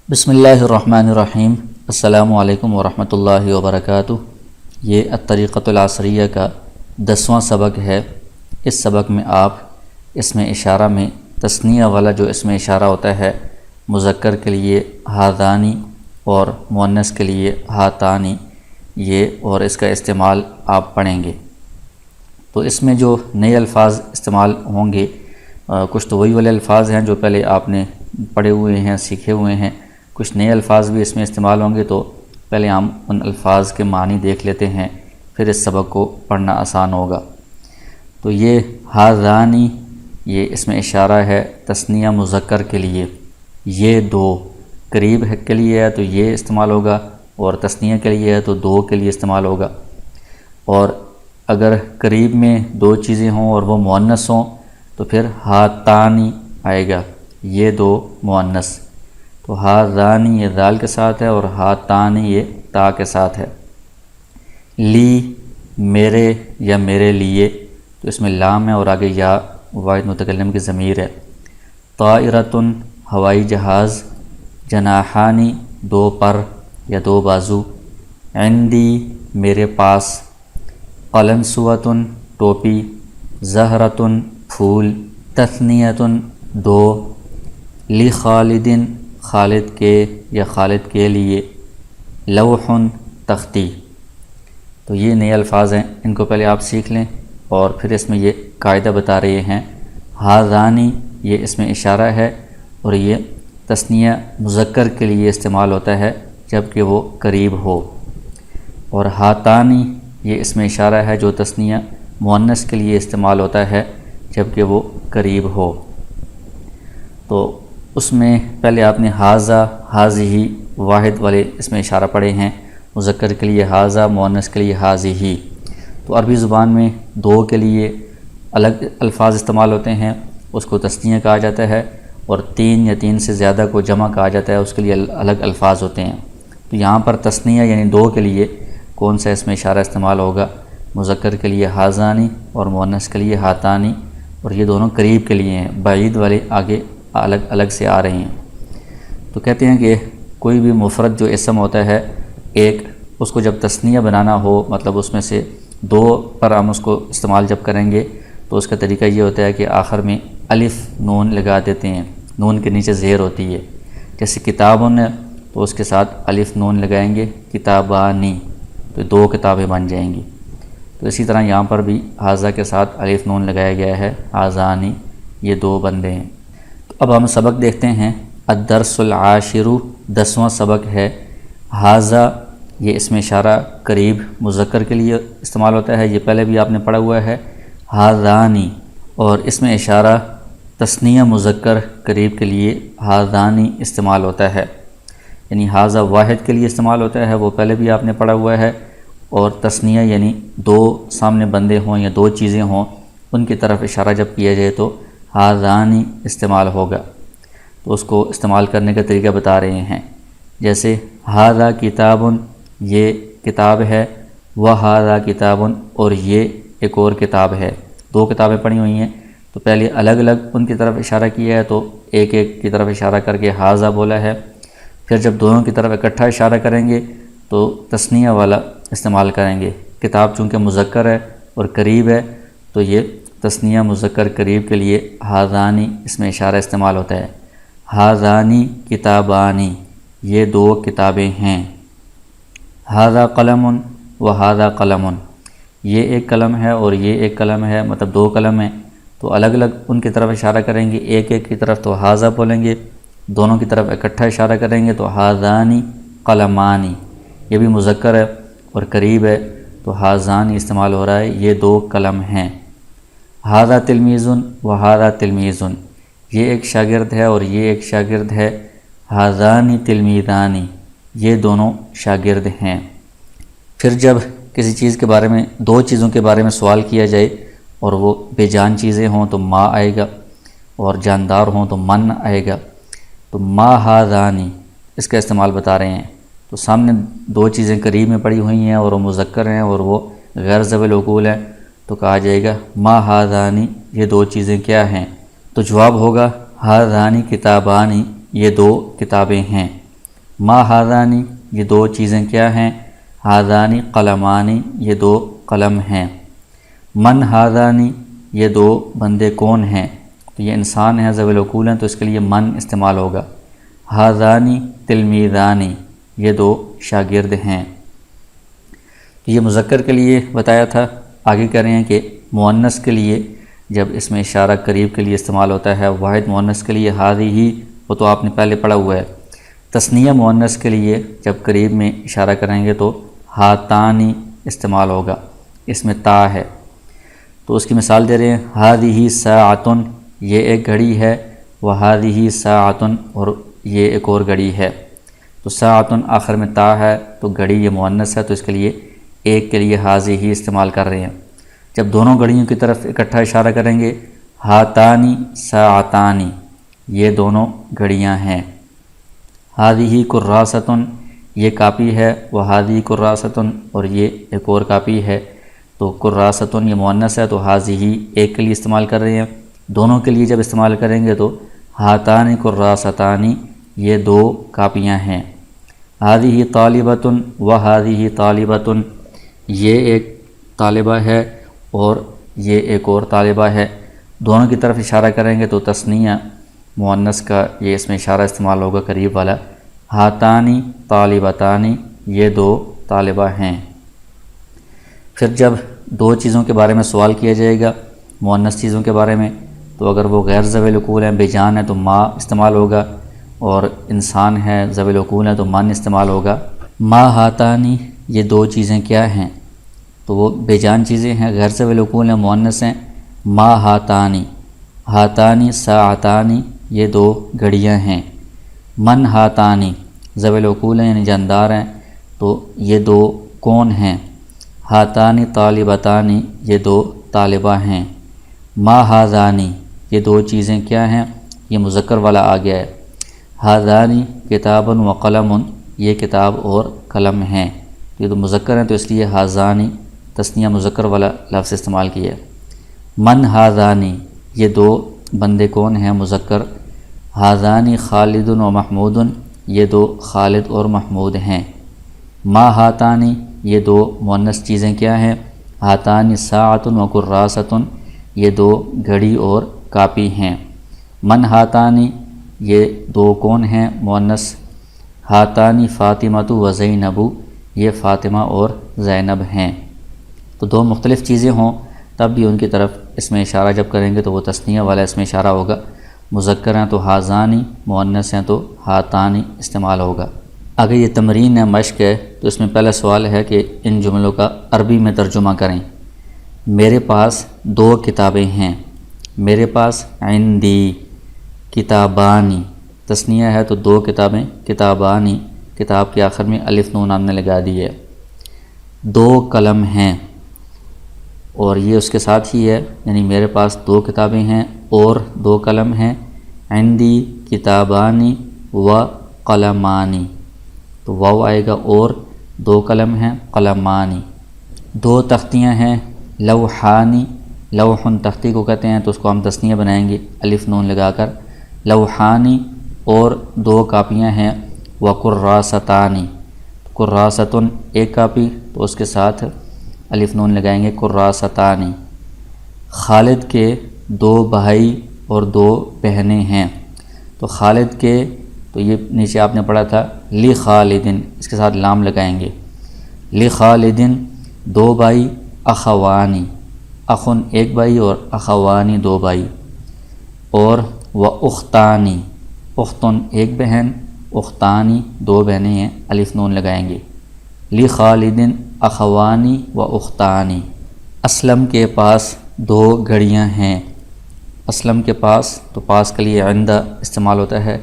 بسم اللہ الرحمن الرحیم۔ السلام علیکم ورحمۃ اللہ وبرکاتہ۔ یہ الطریقۃ العصریہ کا 10واں سبق ہے۔ اس سبق میں آپ اسم اشارہ میں تثنیہ والا جو اسم اشارہ ہوتا ہے مذکر کے لیے ہاذانی اور مؤنث کے لیے ہاتانی، یہ اور اس کا استعمال آپ پڑھیں گے۔ تو اس میں جو نئے الفاظ استعمال ہوں گے، کچھ تو وہی والے الفاظ ہیں جو پہلے آپ نے پڑھے ہوئے ہیں، سیکھے ہوئے ہیں، کچھ نئے الفاظ بھی اس میں استعمال ہوں گے۔ تو پہلے ہم ان الفاظ کے معنی دیکھ لیتے ہیں، پھر اس سبق کو پڑھنا آسان ہوگا۔ تو یہ ہاذانی یہ اسم اشارہ ہے تثنیہ مذکر کے لیے، یہ دو قریب کے لیے ہے تو یہ استعمال ہوگا، اور تثنیہ کے لیے ہے تو دو کے لیے استعمال ہوگا۔ اور اگر قریب میں دو چیزیں ہوں اور وہ مؤنث ہوں تو پھر ہاتانی آئے گا، یہ دو مؤنث۔ تو ہاذانی یہ ذال کے ساتھ ہے اور ہاتانی یہ تا کے ساتھ ہے۔ لی میرے یا میرے لیے، تو اس میں لام ہے اور آگے یا واحد متکلم کی ضمیر ہے۔ طائرۃن ہوائی جہاز، جناحانی دو پر یا دو بازو، عندی میرے پاس، قلنسوۃن ٹوپی، زہرۃن پھول، تثنیۃن دو، لخالدن خالد کے یا خالد کے لیے، لوحن تختی۔ تو یہ نئے الفاظ ہیں، ان کو پہلے آپ سیکھ لیں، اور پھر اس میں یہ قاعدہ بتا رہے ہیں۔ ہاذانی یہ اسم اشارہ ہے اور یہ تثنیہ مذکر کے لیے استعمال ہوتا ہے جب کہ وہ قریب ہو، اور ہاتانی یہ اسم اشارہ ہے جو تثنیہ مؤنث کے لیے استعمال ہوتا ہے جب کہ وہ قریب ہو۔ تو اس میں پہلے آپ نے حاذا، حاذہ واحد والے اسم اشارہ پڑھے ہیں، مذکر کے لیے حاذا، مؤنث کے لیے حاذہ۔ تو عربی زبان میں دو کے لیے الگ الفاظ استعمال ہوتے ہیں، اس کو تثنیہ کہا جاتا ہے، اور تین یا تین سے زیادہ کو جمع کہا جاتا ہے، اس کے لیے الگ الفاظ ہوتے ہیں۔ تو یہاں پر تثنیہ یعنی دو کے لیے کون سا اسم اشارہ استعمال ہوگا؟ مذکر کے لیے ہاذانی اور مؤنث کے لیے ہاتانی، اور یہ دونوں قریب کے لیے ہیں، بعید والے آگے الگ الگ سے آ رہے ہیں۔ تو کہتے ہیں کہ کوئی بھی مفرد جو اسم ہوتا ہے ایک، اس کو جب تثنیہ بنانا ہو، مطلب اس میں سے دو پر ہم اس کو استعمال جب کریں گے تو اس کا طریقہ یہ ہوتا ہے کہ آخر میں الف نون لگا دیتے ہیں، نون کے نیچے زیر ہوتی ہے۔ جیسے کتابن ہے تو اس کے ساتھ الف نون لگائیں گے، کتابانی، تو دو کتابیں بن جائیں گی۔ تو اسی طرح یہاں پر بھی حاذا کے ساتھ الف نون لگایا گیا ہے، حاذانی، یہ دو بندے ہیں۔ تو اب ہم سبق دیکھتے ہیں۔ الدرس العاشر 10واں سبق ہے۔ حاذا یہ اسم اشارہ قریب مذکر کے لیے استعمال ہوتا ہے، یہ پہلے بھی آپ نے پڑھا ہوا ہے۔ ہاذانی اور اسم اشارہ تثنیہ مذکر قریب کے لیے ہاذانی استعمال ہوتا ہے، یعنی حاذا واحد کے لیے استعمال ہوتا ہے، وہ پہلے بھی آپ نے پڑھا ہوا ہے، اور تثنیہ یعنی دو سامنے بندے ہوں یا دو چیزیں ہوں، ان کی طرف اشارہ جب کیا جائے تو ہاذانی استعمال ہوگا۔ تو اس کو استعمال کرنے کا طریقہ بتا رہے ہیں۔ جیسے ھذا کتابٌ یہ کتاب ہے، وھذا کتابٌ اور یہ ایک اور کتاب ہے، دو کتابیں پڑھی ہوئی ہیں، تو پہلے الگ الگ ان کی طرف اشارہ کیا ہے تو ایک ایک کی طرف اشارہ کر کے ھذا بولا ہے۔ پھر جب دونوں کی طرف اکٹھا اشارہ کریں گے تو تثنیہ والا استعمال کریں گے۔ کتاب چونکہ مذکر ہے اور قریب ہے تو یہ تثنیہ مذکر قریب کے لیے ھذانی اسم اشارہ استعمال ہوتا ہے۔ ھذانی کتابانی یہ دو کتابیں ہیں۔ ھذا قلم و ھذا قلم یہ ایک قلم ہے اور یہ ایک قلم ہے، مطلب دو قلم ہیں، تو الگ الگ ان کی طرف اشارہ کریں گے، ایک ایک کی طرف تو ھذا بولیں گے، دونوں کی طرف اکٹھا اشارہ کریں گے تو ھذانی قلمانی، یہ بھی مذکر ہے اور قریب ہے تو ھذانی استعمال ہو رہا ہے، یہ دو قلم ہیں۔ ھذا تلمیذ و ھذا تلمیذ یہ ایک شاگرد ہے اور یہ ایک شاگرد ہے۔ ھذانی تلمیذانی یہ دونوں شاگرد ہیں۔ پھر جب کسی چیز کے بارے میں، دو چیزوں کے بارے میں سوال کیا جائے اور وہ بے جان چیزیں ہوں تو ما آئے گا، اور جاندار ہوں تو من آئے گا۔ تو ما ھذانی اس کا استعمال بتا رہے ہیں۔ تو سامنے دو چیزیں قریب میں پڑی ہوئی ہیں اور وہ مذکر ہیں اور وہ غیر ذوی العقول ہیں، تو کہا جائے گا ما ھذانی یہ دو چیزیں کیا ہیں؟ تو جواب ہوگا ھذانی کتابانی یہ دو کتابیں ہیں۔ ما ہادانی یہ دو چیزیں کیا ہیں؟ ہادانی قلمانی یہ دو قلم ہیں۔ من ہادانی یہ دو بندے کون ہیں؟ تو یہ انسان ہیں، ذوی العقول ہیں، تو اس کے لیے من استعمال ہوگا۔ ہادانی تلمیذانی یہ دو شاگرد ہیں۔ یہ مذکر کے لیے بتایا تھا، آگے کہہ رہے ہیں کہ مؤنث کے لیے جب اس میں اشارہ قریب کے لیے استعمال ہوتا ہے، واحد مؤنث کے لیے ہذہ، وہ تو آپ نے پہلے پڑھا ہوا ہے۔ تثنیہ مؤنث کے لیے جب قریب میں اشارہ کریں گے تو ہاتانی استعمال ہوگا، اس میں تا ہے۔ تو اس کی مثال دے رہے ہیں، ہذہ ساعۃ یہ ایک گھڑی ہے، وہذہ ساعۃ اور یہ ایک اور گھڑی ہے۔ تو ساعۃ آخر میں تا ہے تو گھڑی یہ مؤنث ہے، تو اس کے لیے ایک کے لیے ہذہ استعمال کر رہے ہیں۔ جب دونوں گھڑیوں کی طرف اکٹھا اشارہ کریں گے، ہاتانی ساعتانی یہ دونوں گھڑیاں ہیں۔ ہذہ کراست یہ کاپی ہے، وہذہ کراست اور یہ ایک اور کاپی ہے۔ تو کراست یہ مؤنث ہے تو ہذہ ایک کے لیے استعمال کر رہے ہیں، دونوں کے لیے جب استعمال کریں گے تو ہاتانی کراستانی یہ دو کاپیاں ہیں۔ ہذہ طالبۃ وہذہ طالبۃ یہ ایک طالبہ ہے اور یہ ایک اور طالبہ ہے، دونوں کی طرف اشارہ کریں گے تو تثنیہ مؤنث کا یہ اس میں اشارہ استعمال ہوگا قریب والا، ہاتانی طالبتانی یہ دو طالبہ ہیں۔ پھر جب دو چیزوں کے بارے میں سوال کیا جائے گا، مؤنث چیزوں کے بارے میں، تو اگر وہ غیر ذوی العقول ہیں، بے جان ہے تو ما استعمال ہوگا، اور انسان ہے ذوی العقول ہے تو من استعمال ہوگا۔ ما ہاتانی یہ دو چیزیں کیا ہیں؟ تو وہ بے جان چیزیں ہیں، غیر ذوی العقول ہیں، مؤنث ہیں۔ ما ہاتانی ہاتانی ساعتانی یہ دو گھڑیاں ہیں۔ من ہاتانی ذوی العقول ہیں یعنی جاندار ہیں، تو یہ دو کون ہیں؟ ہاتانی طالبتانی یہ دو طالبہ ہیں۔ ما ہاذانی یہ دو چیزیں کیا ہیں؟ یہ مذکر والا آ گیا ہے۔ ہاذانی کتاب و قلم یہ کتاب اور قلم ہیں، یہ تو مذکر ہیں تو اس لیے ہاذانی تثنیہ مذکر والا لفظ استعمال کیا ہے۔ من ہاذانی یہ دو بندے کون ہیں؟ مذکر۔ ہاذانی خالد و محمود یہ دو خالد اور محمود ہیں۔ ما ہاتانی یہ دو مؤنث چیزیں کیا ہیں؟ ہاتانی ساعۃ و کراست یہ دو گھڑی اور کاپی ہیں۔ من ہاتانی یہ دو کون ہیں؟ مؤنث۔ ہاتانی فاطمۃ و زینب یہ فاطمہ اور زینب ہیں۔ تو دو مختلف چیزیں ہوں تب بھی ان کی طرف اس میں اشارہ جب کریں گے تو وہ تثنیہ والا اس میں اشارہ ہوگا، مذکر ہیں تو ہاذانی، مؤنث ہیں تو ہاتانی استعمال ہوگا۔ اگر یہ تمرین ہے، مشق ہے، تو اس میں پہلا سوال ہے کہ ان جملوں کا عربی میں ترجمہ کریں۔ میرے پاس دو کتابیں ہیں، میرے پاس عندی کتابانی تثنیہ ہے تو دو کتابیں، کتابانی کتاب کے آخر میں الف نون ہم نے لگا دی ہے۔ دو قلم ہیں اور یہ اس کے ساتھ ہی ہے، یعنی میرے پاس دو کتابیں ہیں اور دو قلم ہیں۔ عندی کتابانی و قلمانی تو واو آئے گا، اور دو قلم ہیں قلمانی۔ دو تختیاں ہیں، لوحانی لوحن تختی کو کہتے ہیں تو اس کو ہم تثنیہ بنائیں گے الف نون لگا کر، لوحانی، اور دو کاپیاں ہیں، وکراستانی کراستن ایک کاپی تو اس کے ساتھ الف نون لگائیں گے کراستانی۔ خالد کے دو بھائی اور دو بہنیں ہیں، تو خالد کے تو یہ نیچے آپ نے پڑھا تھا لی خالدن، اس کے ساتھ لام لگائیں گے، لی خالدن دو بھائی، اخوانی اخن ایک بھائی اور اخوانی دو بھائی، اور و اختانی اختن ایک بہن، اختانی دو بہنیں ہیں، الف نون لگائیں گے، لی خالدن اخوانی و اختانی۔ اسلم کے پاس دو گھڑیاں ہیں، اسلم کے پاس تو پاس کے لیے عند استعمال ہوتا ہے،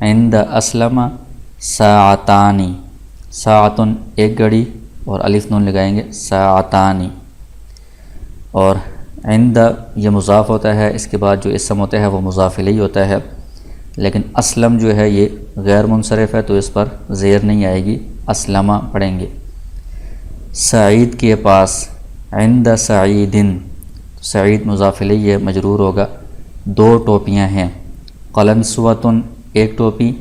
عند اسلم ساعتانی ساعتن ایک گھڑی اور الف نون لگائیں گے ساعتانی۔ اور عند یہ مضاف ہوتا ہے، اس کے بعد جو اسم ہوتا ہے وہ مضاف الیہ ہوتا ہے، لیکن اسلم جو ہے یہ غیر منصرف ہے تو اس پر زیر نہیں آئے گی، اسلمہ پڑھیں گے۔ سعید کے پاس عند سعیدن سعید مضاف الیہ مجرور ہوگا، دو ٹوپیاں ہیں، قلنسوۃ ایک ٹوپی،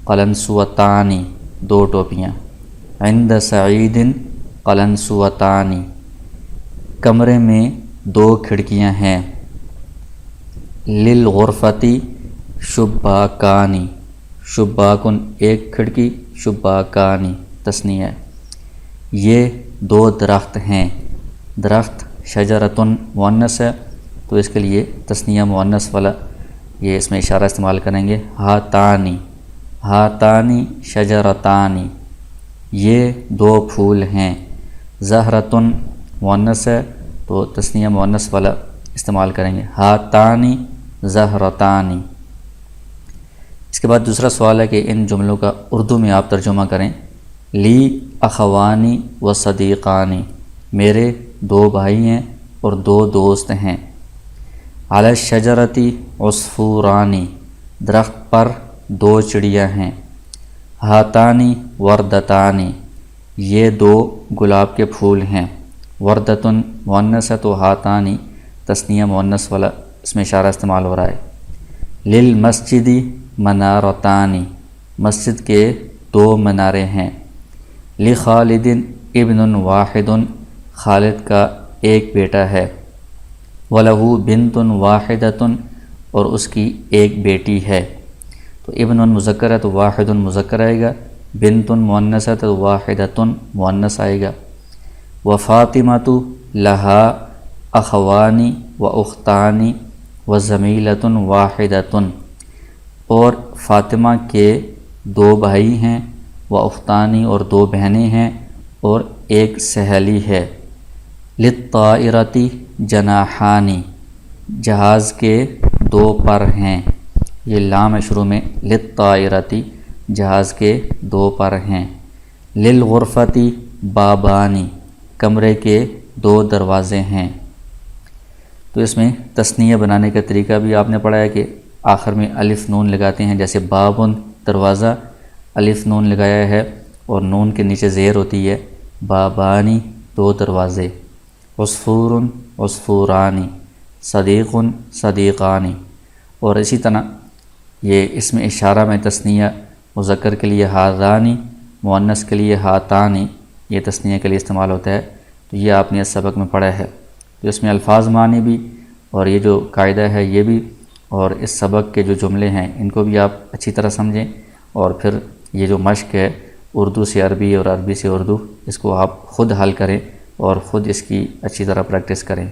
قلنسوتانی دو ٹوپیاں، عند سعید قلنسوتانی، کمرے میں دو کھڑکیاں ہیں، للغرفتی شباکانی، شباکن ایک کھڑکی، شباکانی تثنیہ، یہ دو درخت ہیں، درخت شجرتن مؤنث ہے تو اس کے لیے تثنیہ مؤنث والا یہ اس میں اشارہ استعمال کریں گے، ہاتانی، ہاتانی شجرتانی، یہ دو پھول ہیں، زہرتن مؤنث ہے تو تثنیہ مؤنث والا استعمال کریں گے، ہاتانی زہرتانی۔ اس کے بعد دوسرا سوال ہے کہ ان جملوں کا اردو میں آپ ترجمہ کریں، لی اخوانی و صدیقانی، میرے دو بھائی ہیں اور دو دوست ہیں، علی الشجرتی عصفورانی، درخت پر دو چڑیا ہیں، ہاتانی وردتانی، یہ دو گلاب کے پھول ہیں، وردتن مؤنث ہے تو ہاتانی تثنیہ مؤنث والا اس میں اشارہ استعمال ہو رہا ہے، للمسجدی منارتانی، مسجد کے دو منارے ہیں، لخالد ابن واحد، خالد کا ایک بیٹا ہے، وَلَهُ بِنْتٌ وَاحِدَةٌ، اور اس کی ایک بیٹی ہے، تو ابن مذکر ہے تو واحد مذکر آئے گا، بنت مؤنث ہے تو واحدۃ مؤنث آئے گا، وفاطمۃ لها اخوانی و اختانی و زمیلۃ واحدۃ، اور فاطمہ کے دو بھائی ہیں، و اختانی اور دو بہنیں ہیں، اور ایک سہیلی ہے، للطائرۃ جناحانی، جہاز کے دو پر ہیں، یہ لام ہے شروع میں، للطائرۃ جہاز کے دو پر ہیں، للغرفۃ بابانی، کمرے کے دو دروازے ہیں۔ تو اس میں تثنیہ بنانے کا طریقہ بھی آپ نے پڑھا ہے کہ آخر میں الف نون لگاتے ہیں، جیسے بابن دروازہ، الف نون لگایا ہے اور نون کے نیچے زیر ہوتی ہے، بابانی دو دروازے، عصفور عصفورانی، صدیق صدیقانی، اور اسی طرح یہ اس میں اشارہ میں تثنیہ مذکر کے لیے ہاذانی، مؤنث کے لیے ہاتانی، یہ تثنیہ کے لیے استعمال ہوتا ہے، تو یہ آپ نے اس سبق میں پڑھا ہے، تو اس میں الفاظ معنی بھی اور یہ جو قاعدہ ہے یہ بھی، اور اس سبق کے جو جملے ہیں ان کو بھی آپ اچھی طرح سمجھیں، اور پھر یہ جو مشق ہے اردو سے عربی اور عربی سے اردو، اس کو آپ خود حل کریں اور خود اس کی اچھی طرح پریکٹس کریں۔